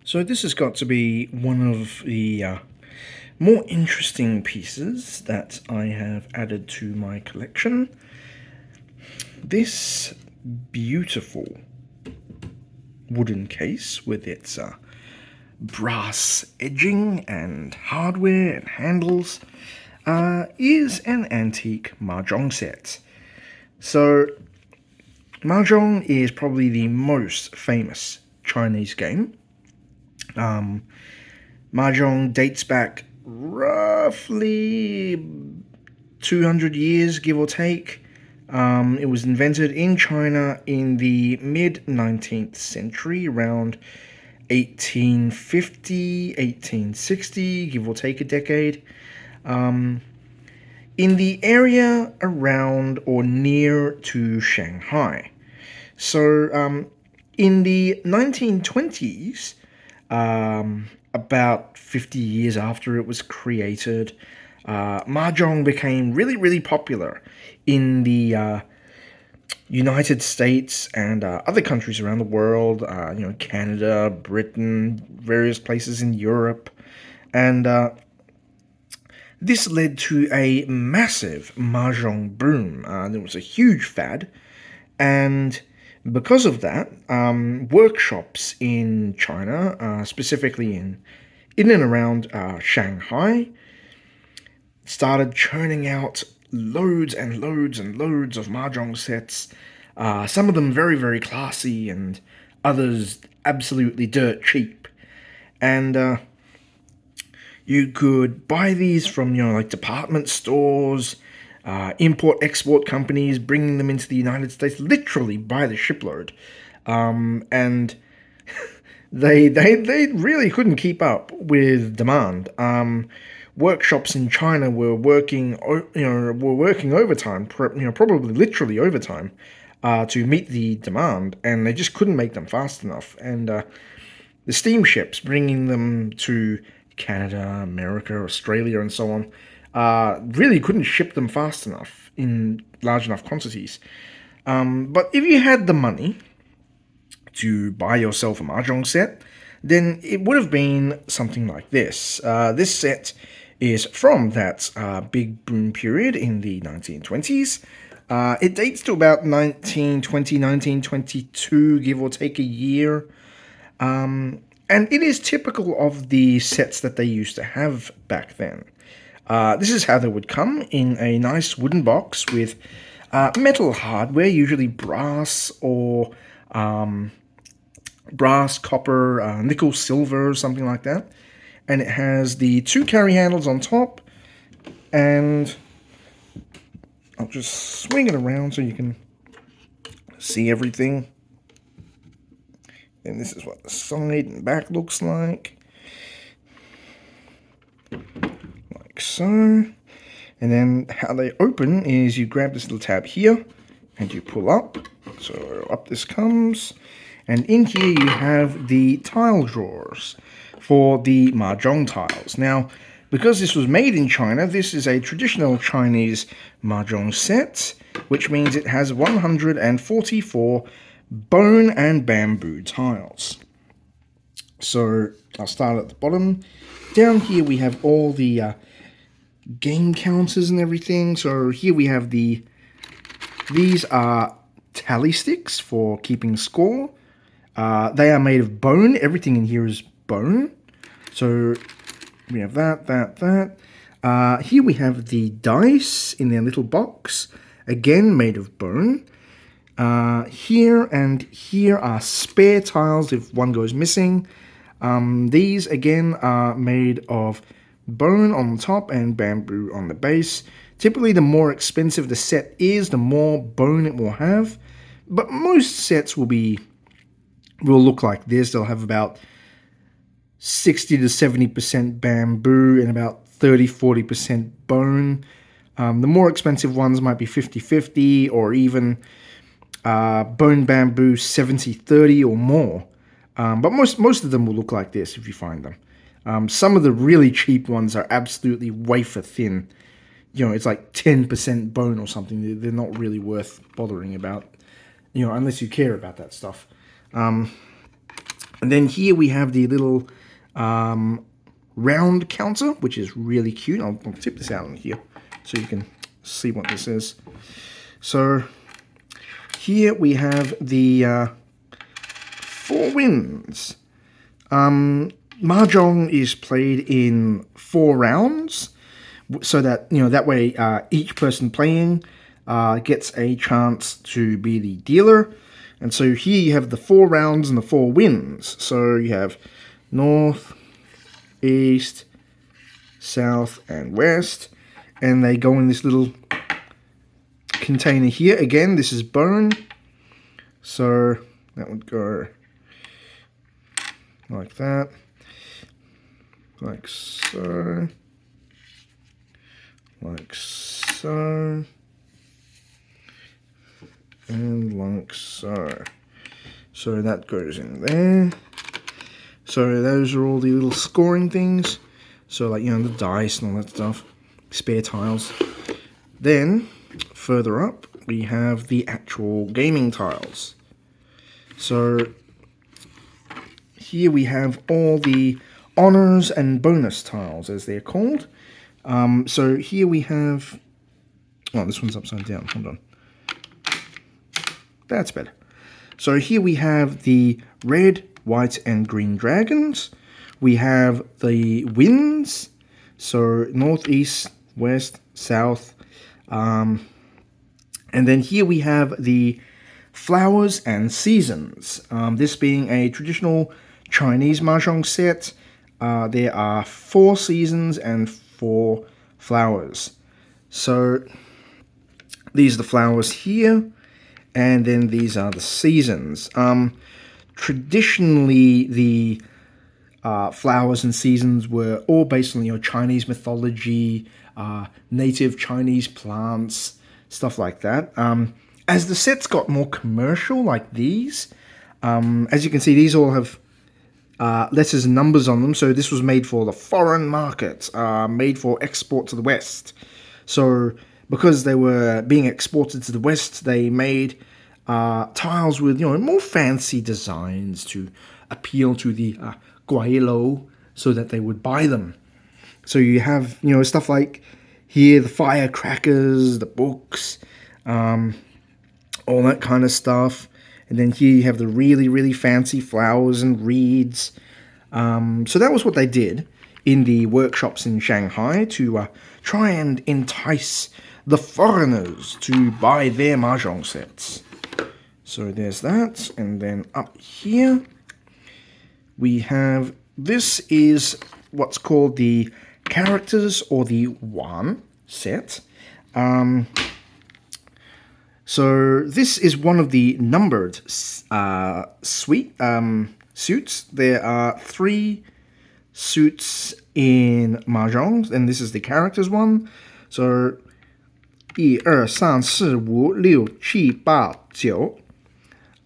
So this has got to be one of the more interesting pieces that I have added to my collection. This beautiful wooden case with its brass edging and hardware and handles is an antique Mahjong set. So Mahjong is probably the most famous Chinese game. Mahjong dates back roughly 200 years, give or take. It was invented in China in the mid-19th century, around 1850, 1860, give or take a decade. In the area around or near to Shanghai. So in the 1920s, about 50 years after it was created, Mahjong became really, really popular in the United States and other countries around the world, Canada, Britain, various places in Europe. And this led to a massive Mahjong boom. There was a huge fad, and because of that, workshops in China, specifically in and around Shanghai, started churning out loads and loads and loads of Mahjong sets. Some of them very, very classy, and others absolutely dirt cheap. And you could buy these from, like department stores, import-export companies, bringing them into the United States, literally by the shipload. And they really couldn't keep up with demand. Workshops in China were working overtime, probably literally overtime, to meet the demand, and they just couldn't make them fast enough. And the steamships bringing them to Canada, America, Australia, and so on, really couldn't ship them fast enough in large enough quantities. But if you had the money to buy yourself a Mahjong set, then it would have been something like this. This set is from that big boom period in the 1920s. It dates to about 1920, 1922, give or take a year. And it is typical of the sets that they used to have back then. This is how they would come, in a nice wooden box with metal hardware, usually brass or brass, copper, nickel, silver, something like that. And it has the two carry handles on top, and I'll just swing it around so you can see everything. And this is what the side and back looks like. Like so. And then how they open is you grab this little tab here and you pull up. So up this comes. And in here you have the tile drawers for the Mahjong tiles. Now, because this was made in China, this is a traditional Chinese Mahjong set, which means it has 144 bone and bamboo tiles. So I'll start at the bottom. Down here we have all the game counters and everything. So here we have these are tally sticks for keeping score. They are made of bone. Everything in here is bone. So we have that. Here we have the dice in their little box, again made of bone. Here and here are spare tiles if one goes missing. These again are made of bone on the top and bamboo on the base. Typically, the more expensive the set is, the more bone it will have. But most sets will look like this. They'll have about 60 to 70% bamboo and about 30-40% bone. The more expensive ones might be 50-50 or even bone bamboo 70-30 or more. But most of them will look like this if you find them. Some of the really cheap ones are absolutely wafer thin. It's like 10% bone or something. They're not really worth bothering about, unless you care about that stuff. And then here we have the little round counter, which is really cute. I'll tip this out in here so you can see what this is. So here we have the 4 winds. Mahjong is played in 4 rounds, so that that way each person playing gets a chance to be the dealer. And so here you have the 4 rounds and the 4 winds. So you have north, east, south, and west, and they go in this little container here. Again, this is bone, so that would go like that, like so, like so, and like so. So that goes in there. So those are all the little scoring things. So like, the dice and all that stuff, spare tiles. Then further up, we have the actual gaming tiles. So here we have all the honors and bonus tiles, as they're called. So here we have, oh, this one's upside down, hold on. That's better. So here we have the red, white, and green dragons. We have the winds, so north, east, west, south. And then here we have the flowers and seasons. This being a traditional Chinese Mahjong set, there are 4 seasons and 4 flowers. So these are the flowers here, and then these are the seasons. Traditionally, the flowers and seasons were all based on Chinese mythology, native Chinese plants, stuff like that. As the sets got more commercial, like these, as you can see, these all have letters and numbers on them. So this was made for the foreign market, made for export to the West. So because they were being exported to the West, they made tiles with more fancy designs to appeal to the guaylo, so that they would buy them. So you have stuff like here, the firecrackers, the books, all that kind of stuff. And then here you have the really, really fancy flowers and reeds. So that was what they did in the workshops in Shanghai to try and entice the foreigners to buy their Mahjong sets. So there's that. And then up here, we have, this is what's called the characters or the Wan set. So this is one of the numbered suits. There are 3 suits in Mahjong, and this is the characters one. So 1, 2, 3, 4, 5, 6, 7, 8,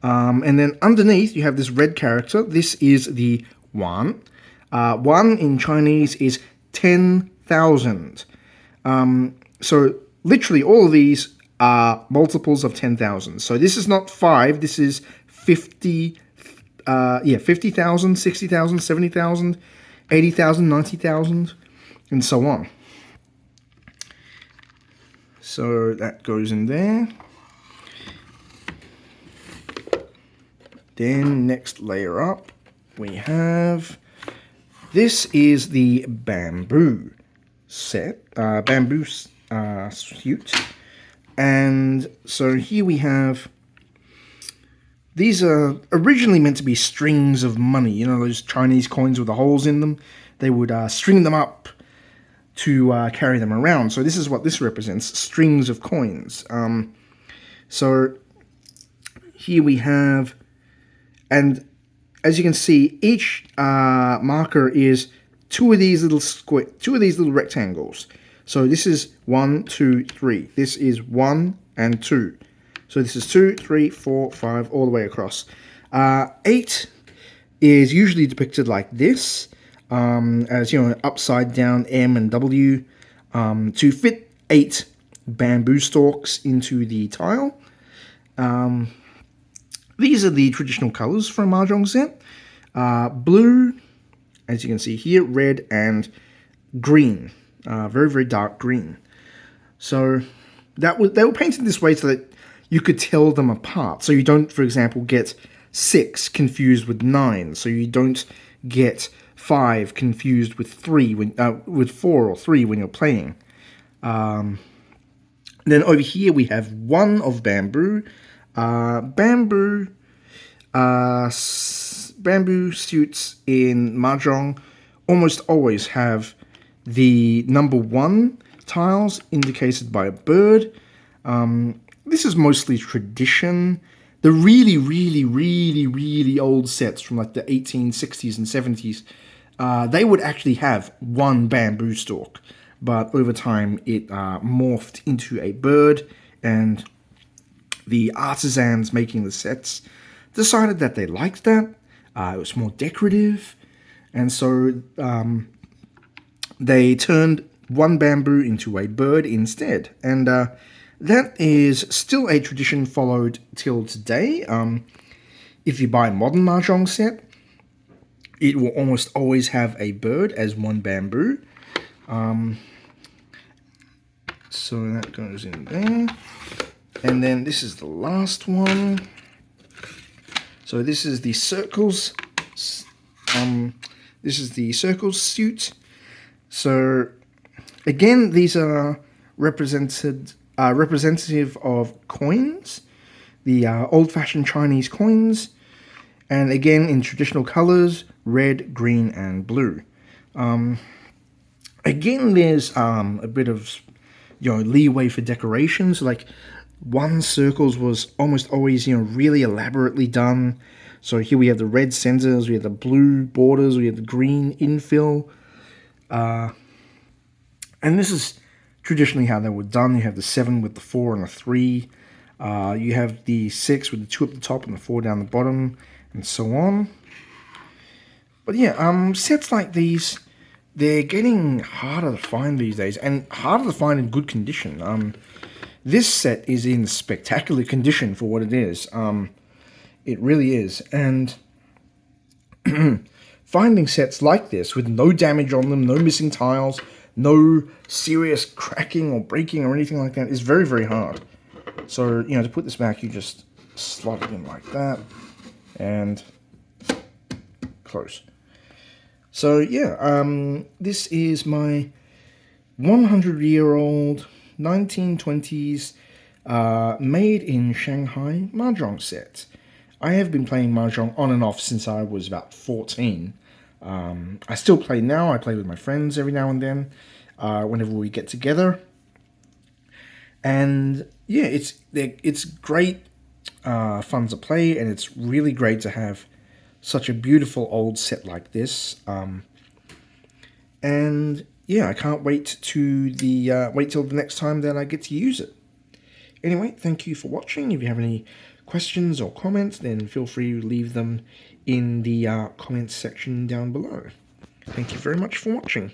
9. And then underneath you have this red character. This is the Wan. 1 in Chinese is 10,000. So literally all of these are multiples of 10,000. So this is not 5, this is 50, 50,000, 60,000, 70,000, 80,000, 90,000, and so on. So that goes in there. Then next layer up, we have, this is the bamboo set, bamboo suit. And so here we have, these are originally meant to be strings of money, those Chinese coins with the holes in them. They would string them up to carry them around. So this is what this represents, strings of coins. So here we have, and as you can see, each marker is 2 of these little rectangles. So this is 1, 2, 3. This is 1 and 2. So this is 2, 3, 4, 5, all the way across. 8 is usually depicted like this, as an upside down M and W, to fit 8 bamboo stalks into the tile. These are the traditional colors for a Mahjong set. Blue, as you can see here, red, and green. Very, very dark green. So they were painted this way so that you could tell them apart. So you don't, for example, get 6 confused with 9. So you don't get 5 confused with 3 with 4 or 3 when you're playing. Then over here we have 1 of bamboo. Bamboo suits in Mahjong almost always have the number 1 tiles indicated by a bird. This is mostly tradition. The really, really, really, really old sets from like the 1860s and 70s, they would actually have 1 bamboo stalk. But over time, it morphed into a bird, and the artisans making the sets decided that they liked that. It was more decorative, and so they turned 1 bamboo into a bird instead. And that is still a tradition followed till today. If you buy a modern Mahjong set, it will almost always have a bird as 1 bamboo. So that goes in there. And then this is the last one. So this is the circles. This is the circles suit. So again, these are representative of coins, the old-fashioned Chinese coins, and again in traditional colors: red, green, and blue. Again, there's a bit of leeway for decorations. Like 1 circles was almost always really elaborately done. So here we have the red centers, we have the blue borders, we have the green infill. And this is traditionally how they were done. You have the 7 with the 4 and the 3. You have the 6 with the 2 at the top and the 4 down the bottom, and so on. But yeah, sets like these, they're getting harder to find these days, and harder to find in good condition. This set is in spectacular condition for what it is. It really is. And finding sets like this with no damage on them, no missing tiles, no serious cracking or breaking or anything like that is very, very hard. So, to put this back, you just slot it in like that and close. So, yeah, this is my 100-year-old 1920s made in Shanghai Mahjong set. I have been playing Mahjong on and off since I was about 14. I still play now. I play with my friends every now and then, whenever we get together. And yeah, it's great fun to play, and it's really great to have such a beautiful old set like this. And yeah, I can't wait to wait till the next time that I get to use it. Anyway, thank you for watching. If you have any questions or comments, then feel free to leave them in the comments section down below. Thank you very much for watching.